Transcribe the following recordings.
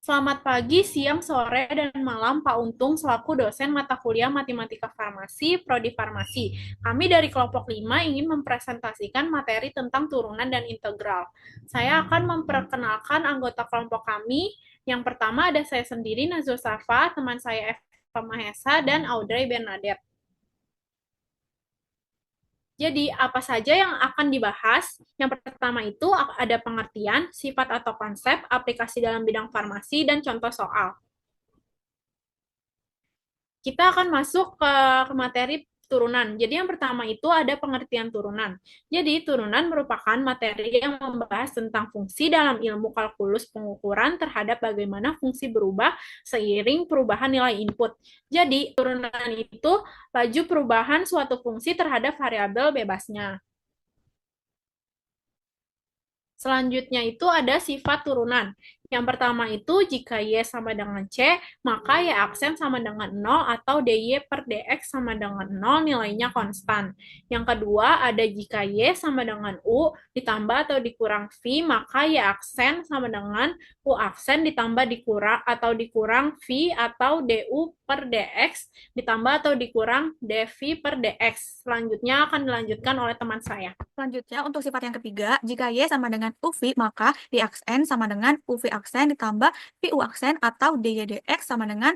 Selamat pagi, siang, sore, dan malam Pak Untung selaku dosen mata kuliah Matematika Farmasi, Prodi Farmasi. Kami dari kelompok 5 ingin mempresentasikan materi tentang turunan dan integral. Saya akan memperkenalkan anggota kelompok kami. Yang pertama ada saya sendiri, Nazul Safa, teman saya Eva Mahesa, dan Audrey Bernadette. Jadi, apa saja yang akan dibahas? Yang pertama itu ada pengertian, sifat atau konsep, aplikasi dalam bidang farmasi, dan contoh soal. Kita akan masuk ke materi turunan. Jadi yang pertama itu ada pengertian turunan. Jadi turunan merupakan materi yang membahas tentang fungsi dalam ilmu kalkulus pengukuran terhadap bagaimana fungsi berubah seiring perubahan nilai input. Jadi turunan itu laju perubahan suatu fungsi terhadap variabel bebasnya. Selanjutnya itu ada sifat turunan. Yang pertama itu jika Y sama dengan C, maka Y aksen sama dengan 0 atau DY per DX sama dengan 0 nilainya konstan. Yang kedua ada jika Y sama dengan U ditambah atau dikurang V, maka Y aksen sama dengan U aksen ditambah dikurang atau dikurang V atau DU per DX ditambah atau dikurang DV per DX. Selanjutnya akan dilanjutkan oleh teman saya. Selanjutnya, untuk sifat yang ketiga, jika Y sama dengan UV, maka D aksen sama dengan UV aksen ditambah VU aksen atau DYDX sama dengan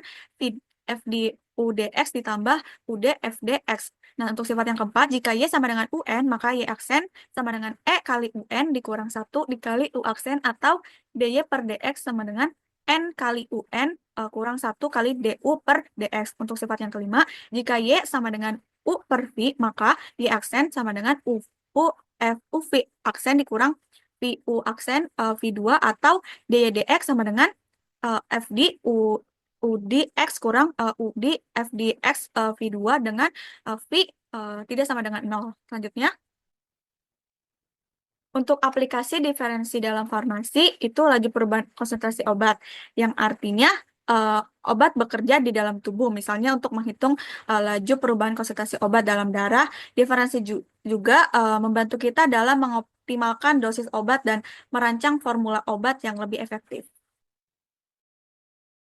FD UDX ditambah UD FDX. Nah, untuk sifat yang keempat, jika Y sama dengan UN, maka Y aksen sama dengan E kali UN dikurang 1 dikali U aksen atau DY per DX sama dengan N kali UN kurang 1 kali DU per DX. Untuk sifat yang kelima, jika Y sama dengan U per V, maka Y aksen sama dengan U U F U V aksen dikurang V U aksen V2 atau DYDX sama dengan FD UDX kurang UD FDX V2 dengan V tidak sama dengan 0. Selanjutnya, untuk aplikasi diferensi dalam farmasi itu laju perubahan konsentrasi obat, yang artinya eh, obat bekerja di dalam tubuh. Misalnya untuk menghitung laju perubahan konsentrasi obat dalam darah, diferensi juga membantu kita dalam mengoptimalkan dosis obat dan merancang formula obat yang lebih efektif.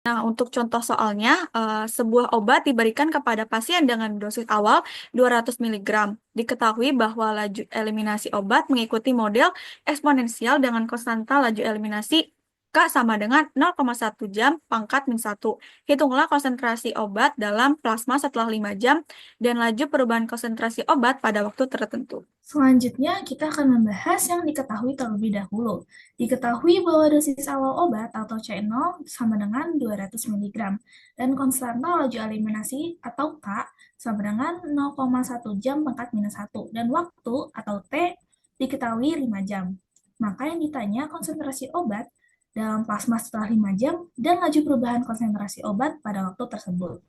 Nah, untuk contoh soalnya, sebuah obat diberikan kepada pasien dengan dosis awal 200 mg. Diketahui bahwa laju eliminasi obat mengikuti model eksponensial dengan konstanta laju eliminasi K sama dengan 0,1 jam pangkat min 1. Hitunglah konsentrasi obat dalam plasma setelah 5 jam dan laju perubahan konsentrasi obat pada waktu tertentu. Selanjutnya, kita akan membahas yang diketahui terlebih dahulu. Diketahui bahwa dosis awal obat atau C0 sama dengan 200 mg dan konstanta laju eliminasi atau K sama dengan 0,1 jam pangkat minus 1 dan waktu atau T diketahui 5 jam. Maka yang ditanya konsentrasi obat dalam plasma setelah 5 jam dan laju perubahan konsentrasi obat pada waktu tersebut.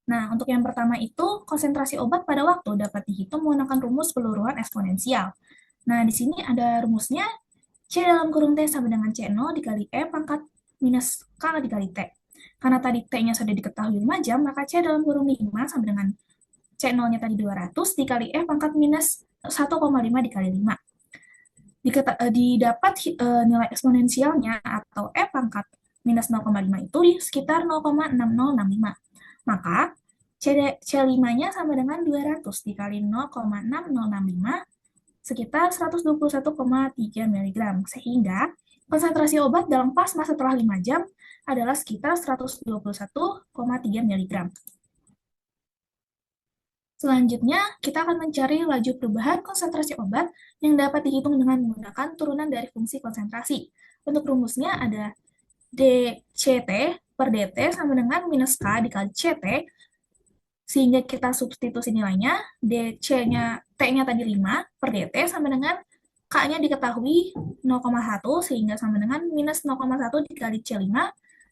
Nah, untuk yang pertama itu, konsentrasi obat pada waktu dapat dihitung menggunakan rumus peluruhan eksponensial. Nah, di sini ada rumusnya, C dalam kurung T sama dengan C0 dikali E pangkat minus K dikali T. Karena tadi T-nya sudah diketahui 5 jam, maka C dalam kurung 5 sama dengan C0-nya tadi 200 dikali E pangkat minus 1,5 dikali 5. Didapat nilai eksponensialnya atau E pangkat minus 0,5 itu di sekitar 0,6065. Maka C5-nya sama dengan 200 dikali 0,6065 sekitar 121,3 mg. Sehingga konsentrasi obat dalam plasma setelah 5 jam adalah sekitar 121,3 mg. Selanjutnya, kita akan mencari laju perubahan konsentrasi obat yang dapat dihitung dengan menggunakan turunan dari fungsi konsentrasi. Untuk rumusnya ada dCt per dt sama dengan minus K dikali Ct, sehingga kita substitusi nilainya, dC-nya, T-nya tadi 5 per dt sama dengan K-nya diketahui 0,1 sehingga sama dengan minus 0,1 dikali C5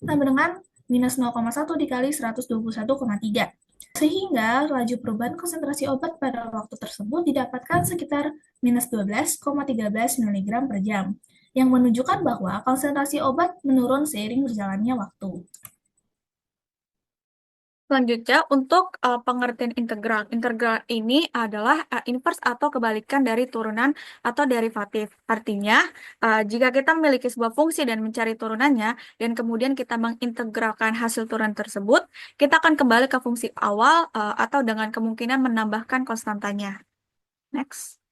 sama dengan minus 0,1 dikali 121,3. Sehingga laju perubahan konsentrasi obat pada waktu tersebut didapatkan sekitar minus 12,13 mg per jam, yang menunjukkan bahwa konsentrasi obat menurun seiring berjalannya waktu. Selanjutnya, untuk pengertian integral. Integral ini adalah inverse atau kebalikan dari turunan atau derivatif. Artinya, jika kita memiliki sebuah fungsi dan mencari turunannya, dan kemudian kita mengintegralkan hasil turunan tersebut, kita akan kembali ke fungsi awal atau dengan kemungkinan menambahkan konstantanya. Next.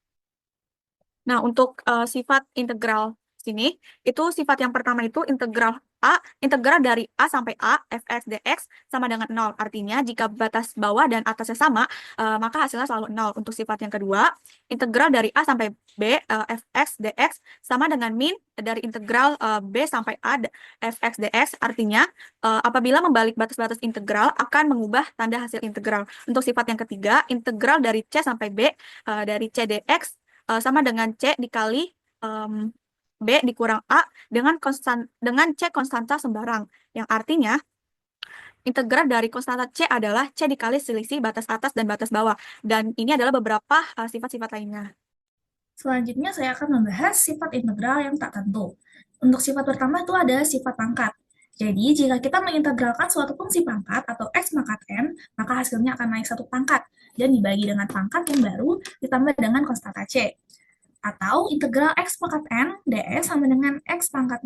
Nah, untuk sifat integral sini, itu sifat yang pertama itu integral A, integral dari A sampai A, fx dx sama dengan 0. Artinya, jika batas bawah dan atasnya sama, maka hasilnya selalu 0. Untuk sifat yang kedua, integral dari A sampai B, fx dx sama dengan min dari integral B sampai A, fx dx. Artinya, apabila membalik batas-batas integral, akan mengubah tanda hasil integral. Untuk sifat yang ketiga, integral dari C sampai B, dari C dx, sama dengan C dikali B dikurang A dengan C konstanta sembarang. Yang artinya, integral dari konstanta C adalah C dikali selisih batas atas dan batas bawah. Dan ini adalah beberapa sifat-sifat lainnya. Selanjutnya saya akan membahas sifat integral yang tak tentu. Untuk sifat pertama itu ada sifat pangkat. Jadi, jika kita mengintegralkan suatu fungsi pangkat atau x pangkat n, maka hasilnya akan naik satu pangkat dan dibagi dengan pangkat yang baru ditambah dengan konstanta C. Atau integral x pangkat n ds sama dengan x pangkat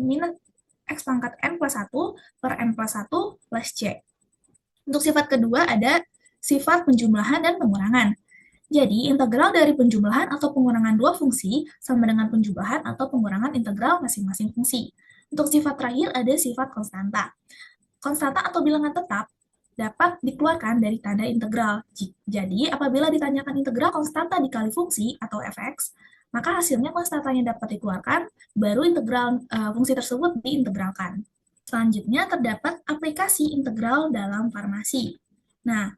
n plus 1 per n plus 1 plus c. Untuk sifat kedua ada sifat penjumlahan dan pengurangan. Jadi, integral dari penjumlahan atau pengurangan dua fungsi sama dengan penjumlahan atau pengurangan integral masing-masing fungsi. Untuk sifat terakhir ada sifat konstanta. Konstanta atau bilangan tetap dapat dikeluarkan dari tanda integral. Jadi, apabila ditanyakan integral konstanta dikali fungsi atau fx, maka hasilnya konstantanya dapat dikeluarkan, baru integral fungsi tersebut diintegralkan. Selanjutnya terdapat aplikasi integral dalam farmasi. Nah,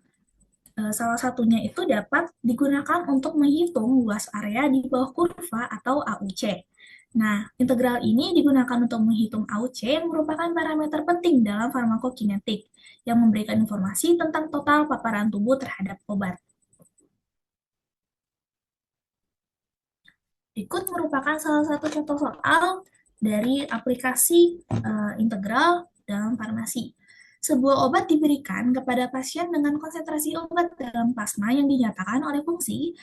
salah satunya itu dapat digunakan untuk menghitung luas area di bawah kurva atau AUC. Nah, integral ini digunakan untuk menghitung AUC yang merupakan parameter penting dalam farmakokinetik yang memberikan informasi tentang total paparan tubuh terhadap obat. Berikut merupakan salah satu contoh soal dari aplikasi integral dalam farmasi. Sebuah obat diberikan kepada pasien dengan konsentrasi obat dalam plasma yang dinyatakan oleh fungsi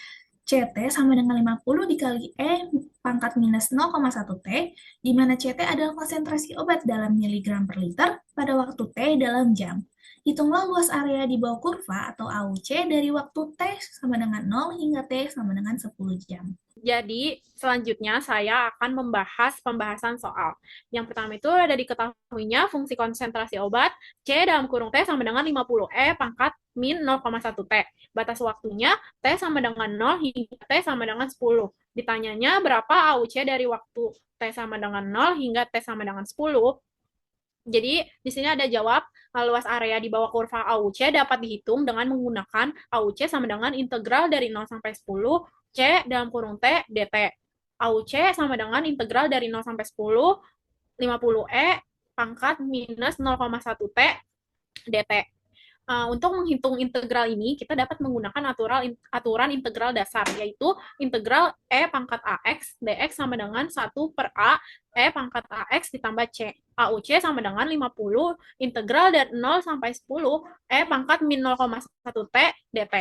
CT sama dengan 50 dikali E pangkat minus 0,1 T, di mana CT adalah konsentrasi obat dalam miligram per liter pada waktu T dalam jam. Hitunglah luas area di bawah kurva atau AUC dari waktu T sama dengan 0 hingga T sama dengan 10 jam. Jadi, selanjutnya saya akan membahas pembahasan soal. Yang pertama itu ada diketahuinya fungsi konsentrasi obat C dalam kurung T sama dengan 50 E pangkat min 0,1 T. Batas waktunya T sama dengan 0 hingga T sama dengan 10. Ditanyanya berapa AUC dari waktu T sama dengan 0 hingga T sama dengan 10. Jadi, di sini ada jawab, luas area di bawah kurva AUC dapat dihitung dengan menggunakan AUC sama dengan integral dari 0 sampai 10 C dalam kurung T dt. AUC sama dengan integral dari 0 sampai 10, 50E pangkat minus 0,1 T dt. Untuk menghitung integral ini, kita dapat menggunakan aturan integral dasar, yaitu integral E pangkat AX dx sama dengan 1 per A E pangkat AX ditambah C. AUC sama dengan 50 integral dari 0 sampai 10 E pangkat min 0,1 T dt.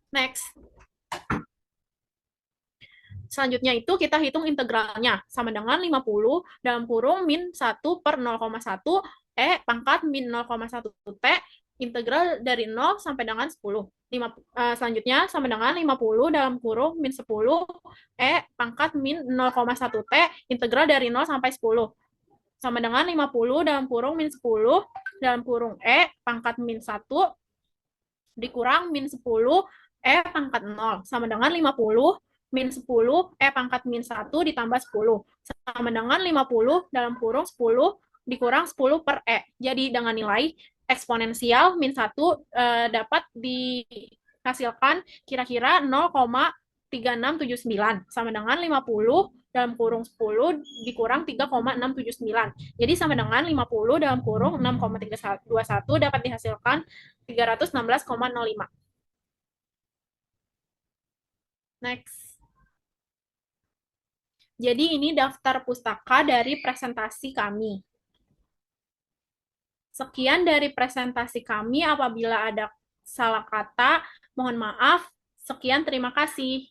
Next. Selanjutnya itu kita hitung integralnya sama dengan 50 dalam kurung min 1 per 0,1 E pangkat min 0,1 T integral dari 0 sampai dengan 10. Selanjutnya sama dengan 50 dalam kurung min 10 E pangkat min 0,1 T integral dari 0 sampai 10. Sama dengan 50 dalam kurung min 10 dalam kurung E pangkat min 1 dikurang min 10 E pangkat 0 sama dengan 50 min 10 E pangkat min 1 ditambah 10 sama dengan 50 dalam kurung 10 dikurang 10 per E. Jadi dengan nilai eksponensial min 1 dapat dihasilkan kira-kira 0,3679 sama dengan 50 dalam kurung 10 dikurang 3,679. Jadi sama dengan 50 dalam kurung 6,321 dapat dihasilkan 316,05. Next. Jadi ini daftar pustaka dari presentasi kami. Sekian dari presentasi kami. Apabila ada salah kata. Mohon maaf. Sekian, terima kasih.